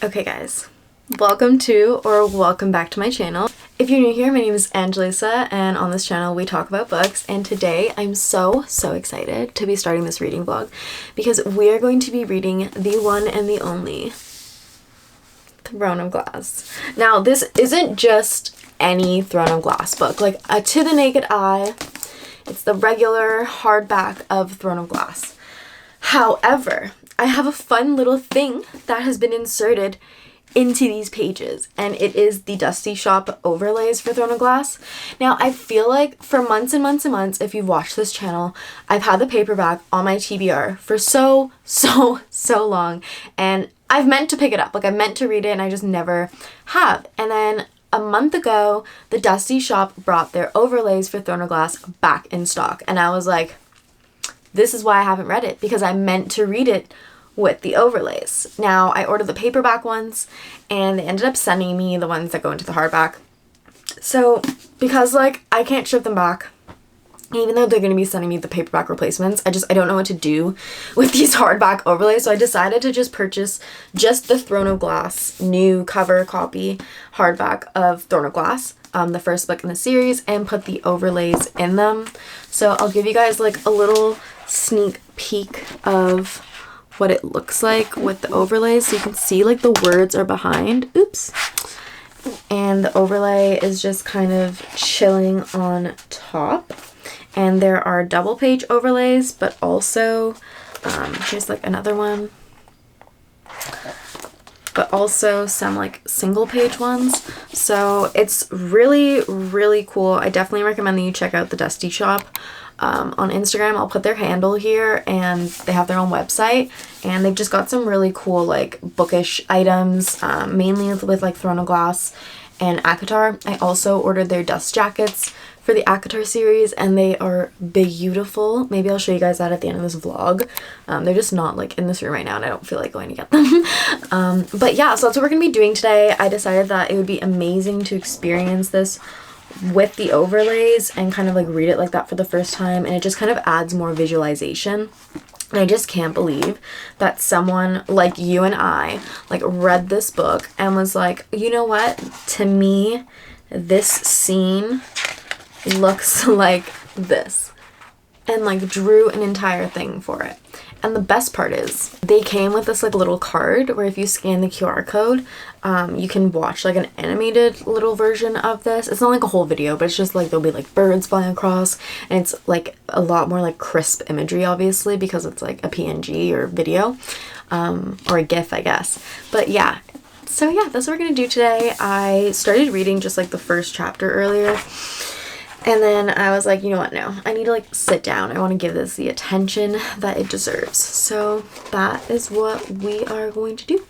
Okay guys, welcome back to my channel. If you're new here, my name is Angelisa and on this channel we talk about books, and today I'm so excited to be starting this reading vlog because we are going to be reading the one and the only Throne of Glass. Now this isn't just any Throne of Glass book, like to the naked eye it's the regular hardback of Throne of Glass. However, I have a fun little thing that has been inserted into these pages, and it is the Dusty Shop overlays for Throne of Glass. Now, I feel like for months and months and months, if you've watched this channel, I've had the paperback on my TBR for so long, and I've meant to pick it up. Like, I meant to read it, and I just never have. And then a month ago, the Dusty Shop brought their overlays for Throne of Glass back in stock, and I was like, this is why I haven't read it, because I meant to read it with the overlays. Now, I ordered the paperback ones, and they ended up sending me the ones that go into the hardback. So, because, like, I can't ship them back, even though they're going to be sending me the paperback replacements, I don't know what to do with these hardback overlays, so I decided to just purchase just the Throne of Glass new cover copy hardback of Throne of Glass, the first book in the series, and put the overlays in them. So I'll give you guys like a little sneak peek of what it looks like with the overlays, so you can see like the words are behind. Oops. And the overlay is just kind of chilling on top. And there are double page overlays, but also here's like another one, but also some like single page ones. So it's really cool. I definitely recommend that you check out the Dusty Shop on Instagram. I'll put their handle here, and they have their own website, and they've just got some really cool like bookish items, mainly with like Throne of Glass and ACOTAR. I also ordered their dust jackets for the ACOTAR series, and they are beautiful. Maybe I'll show you guys that at the end of this vlog. They're just not like in this room right now, and I don't feel like going to get them. But yeah, so that's what we're gonna be doing today. I decided that it would be amazing to experience this with the overlays and kind of like read it like that for the first time, and it just kind of adds more visualization. And I just can't believe that someone like you and I like read this book and was like, you know what, to me this scene looks like this, and like drew an entire thing for it. And the best part is they came with this like little card where if you scan the QR code, you can watch like an animated little version of this. It's not like a whole video, but it's just like there'll be like birds flying across, and it's like a lot more like crisp imagery, obviously, because it's like a PNG or video, or a GIF, I guess. But yeah, so yeah, that's what we're gonna do today. I started reading just like the first chapter earlier, and then I was like, you know what, no, I need to like sit down. I want to give this the attention that it deserves. So that is what we are going to do.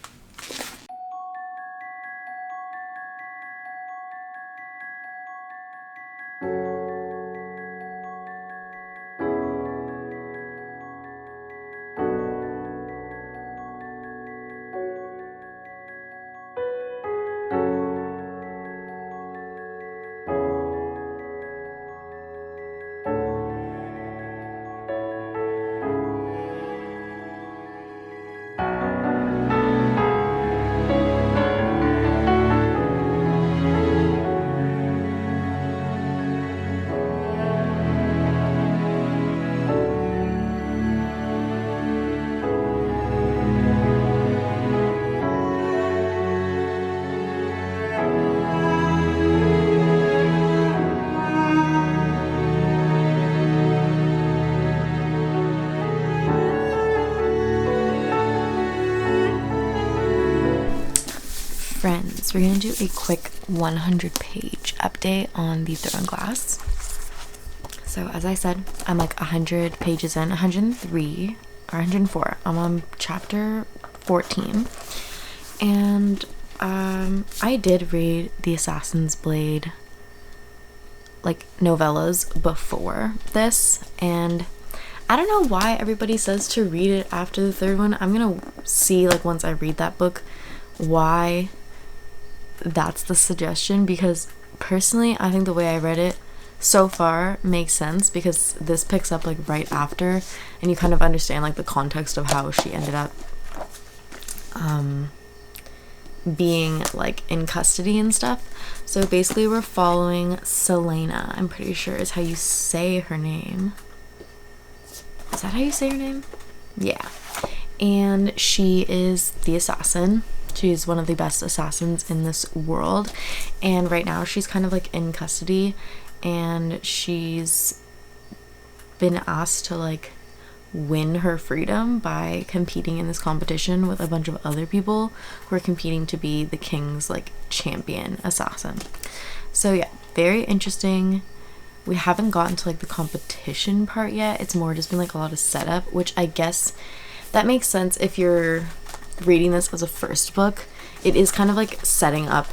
Friends, we're gonna do a quick 100-page update on the Throne of Glass. So as I said, I'm like 100 pages in, 103 or 104. I'm on chapter 14, and I did read the Assassin's Blade like novellas before this, and I don't know why everybody says to read it after the third one. I'm gonna see like once I read that book why that's the suggestion, because personally I think the way I read it so far makes sense, because this picks up like right after, and you kind of understand like the context of how she ended up being like in custody and stuff. So basically we're following Celaena, I'm pretty sure is how you say her name. Is that how you say her name? Yeah. And she is the assassin. She's one of the best assassins in this world. And right now she's kind of like in custody, and she's been asked to like win her freedom by competing in this competition with a bunch of other people who are competing to be the king's like champion assassin. So yeah, very interesting. We haven't gotten to like the competition part yet. It's more just been like a lot of setup, which I guess that makes sense if you're reading this as a first book. It is kind of like setting up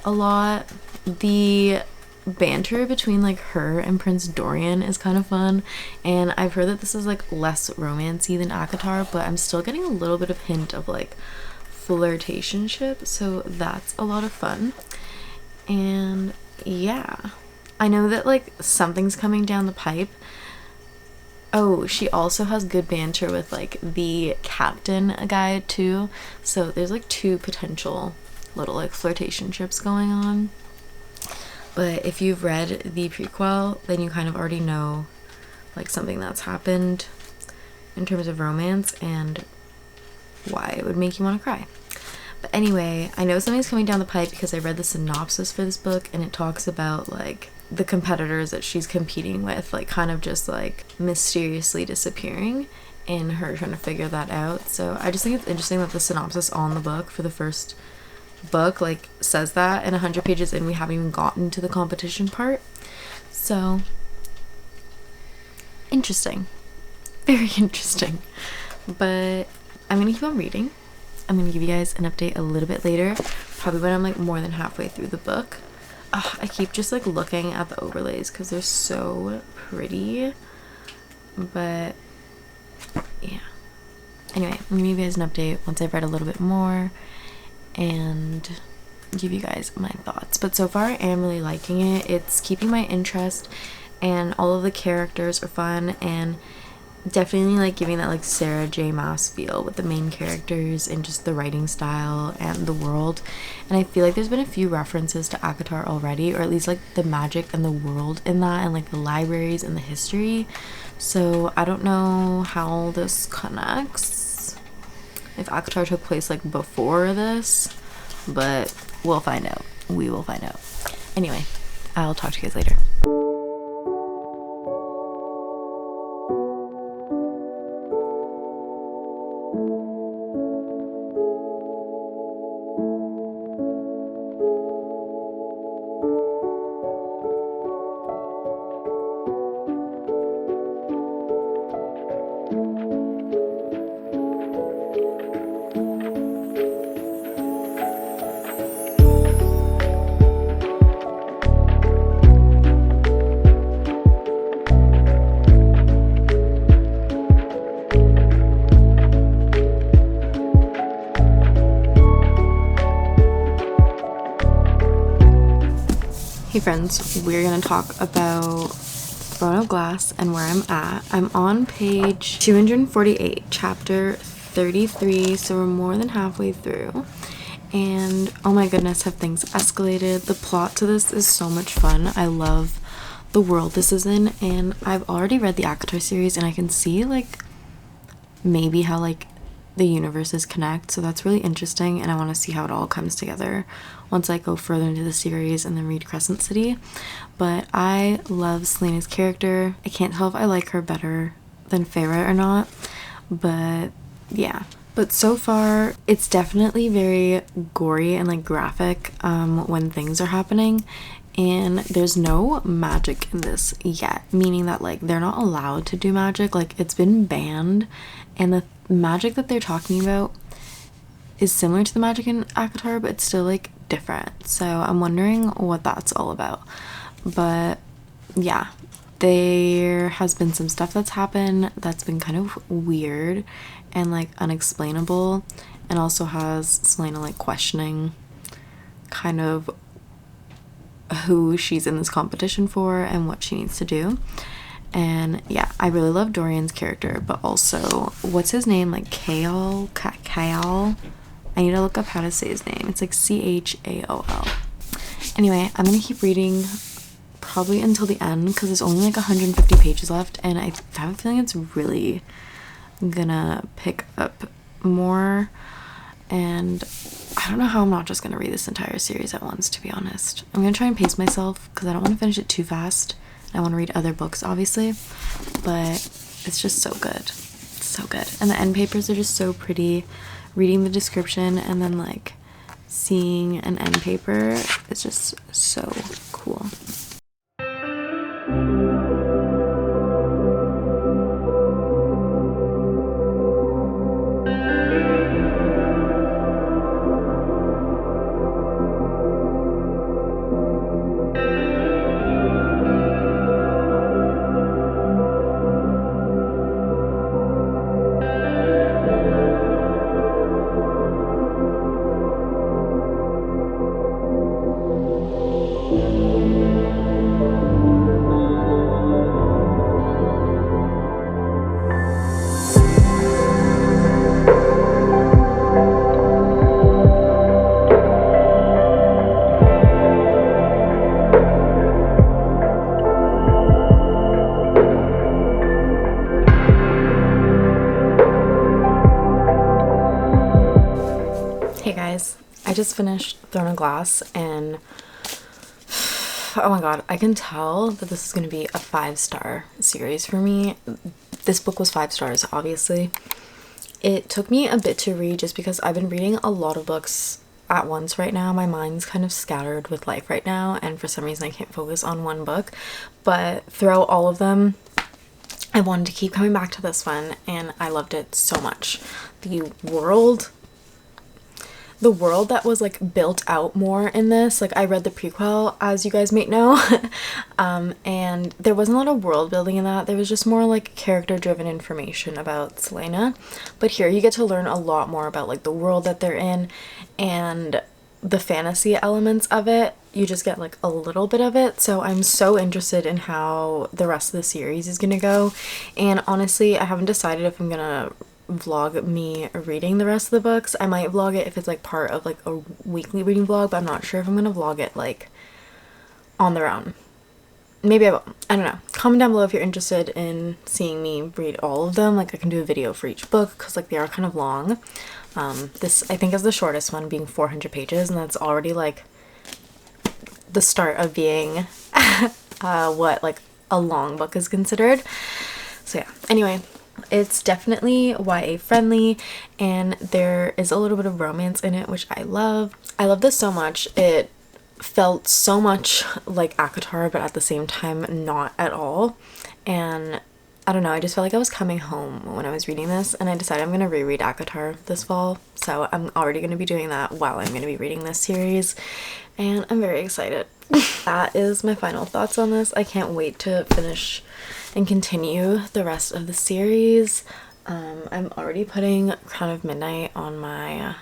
a lot. The banter between like her and Prince Dorian is kind of fun, and I've heard that this is like less romancy than ACOTAR, but I'm still getting a little bit of hint of like flirtationship, so that's a lot of fun. And yeah, I know that like something's coming down the pipe. Oh, she also has good banter with like the captain guy too, so there's like two potential little like flirtationships going on. But if you've read the prequel, then you kind of already know like something that's happened in terms of romance and why it would make you want to cry. But anyway, I know something's coming down the pipe because I read the synopsis for this book, and it talks about like the competitors that she's competing with like kind of just like mysteriously disappearing, and her trying to figure that out. So I just think it's interesting that the synopsis on the book for the first book like says that, and 100 pages in we haven't even gotten to the competition part. So interesting, very interesting. But I'm gonna keep on reading. I'm gonna give you guys an update a little bit later, probably when I'm like more than halfway through the book. I keep just like looking at the overlays because they're so pretty. But yeah, anyway, I'm gonna give you guys an update once I've read a little bit more and give you guys my thoughts. But so far I am really liking it. It's keeping my interest, and all of the characters are fun, and definitely like giving that like Sarah J Maas feel with the main characters and just the writing style and the world. And I feel like there's been a few references to ACOTAR already, or at least like the magic and the world in that, and like the libraries and the history. So I don't know how this connects, if ACOTAR took place like before this, but we'll find out. We will find out. Anyway, I'll talk to you guys later. Hey friends, we're gonna talk about Throne of Glass and where I'm at. I'm on page 248, chapter 33, so we're more than halfway through. And oh my goodness, have things escalated. The plot to this is so much fun. I love the world this is in, and I've already read the ACOTAR series, and I can see like maybe how like the universes connect, so that's really interesting, and I want to see how it all comes together once I go further into the series and then read Crescent City. But I love Celaena's character. I can't tell if I like her better than Feyre or not, but yeah. But so far it's definitely very gory and like graphic when things are happening, and there's no magic in this yet, meaning that like they're not allowed to do magic. Like it's been banned, and the magic that they're talking about is similar to the magic in ACOTAR, but it's still like different. So I'm wondering what that's all about. But yeah, there has been some stuff that's happened that's been kind of weird and like unexplainable, and also has Celaena like questioning kind of who she's in this competition for and what she needs to do. And yeah, I really love Dorian's character, but also what's his name, like Chaol. I need to look up how to say his name. It's like Chaol. Anyway, I'm gonna keep reading probably until the end because there's only like 150 pages left, and I have a feeling it's really gonna pick up more, and I don't know how I'm not just gonna read this entire series at once, to be honest. I'm gonna try and pace myself because I don't want to finish it too fast. I want to read other books, obviously, but it's just so good. It's so good. And the end papers are just so pretty. Reading the description and then like seeing an end paper is just so cool. Hey guys, I just finished Throne of Glass, and oh my god, I can tell that this is going to be a 5-star series for me. This book was 5 stars, obviously. It took me a bit to read just because I've been reading a lot of books at once right now. My mind's kind of scattered with life right now, and for some reason I can't focus on one book. But throughout all of them, I wanted to keep coming back to this one, and I loved it so much. The world that was like built out more in this, like I read the prequel, as you guys may know, and there wasn't a lot of world building in that. There was just more like character driven information about Celaena, but here you get to learn a lot more about like the world that they're in and the fantasy elements of it. You just get like a little bit of it, so I'm so interested in how the rest of the series is gonna go. And honestly, I haven't decided if I'm gonna vlog me reading the rest of the books. I might vlog it if it's like part of like a weekly reading vlog, but I'm not sure if I'm gonna vlog it like on their own. Maybe I will. I don't know. Comment down below if you're interested in seeing me read all of them. Like I can do a video for each book because like they are kind of long. This I think is the shortest one, being 400 pages, and that's already like the start of being what like a long book is considered. So yeah, anyway, it's definitely YA friendly, and there is a little bit of romance in it, which I love. I love this so much. It felt so much like ACOTAR, but at the same time not at all. And I don't know, I just felt like I was coming home when I was reading this, and I decided I'm going to reread ACOTAR this fall. So I'm already going to be doing that while I'm going to be reading this series, and I'm very excited. That is my final thoughts on this. I can't wait to finish and continue the rest of the series. I'm already putting Crown of Midnight on my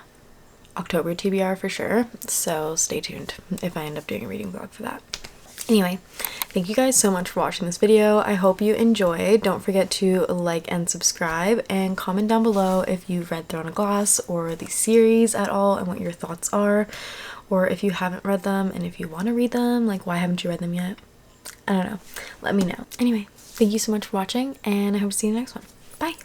October TBR for sure, so stay tuned if I end up doing a reading vlog for that. Anyway, thank you guys so much for watching this video. I hope you enjoyed. Don't forget to like and subscribe, and comment down below if you've read Throne of Glass or the series at all and what your thoughts are, or if you haven't read them and if you want to read them, like why haven't you read them yet? I don't know. Let me know. Anyway, thank you so much for watching, and I hope to see you in the next one. Bye!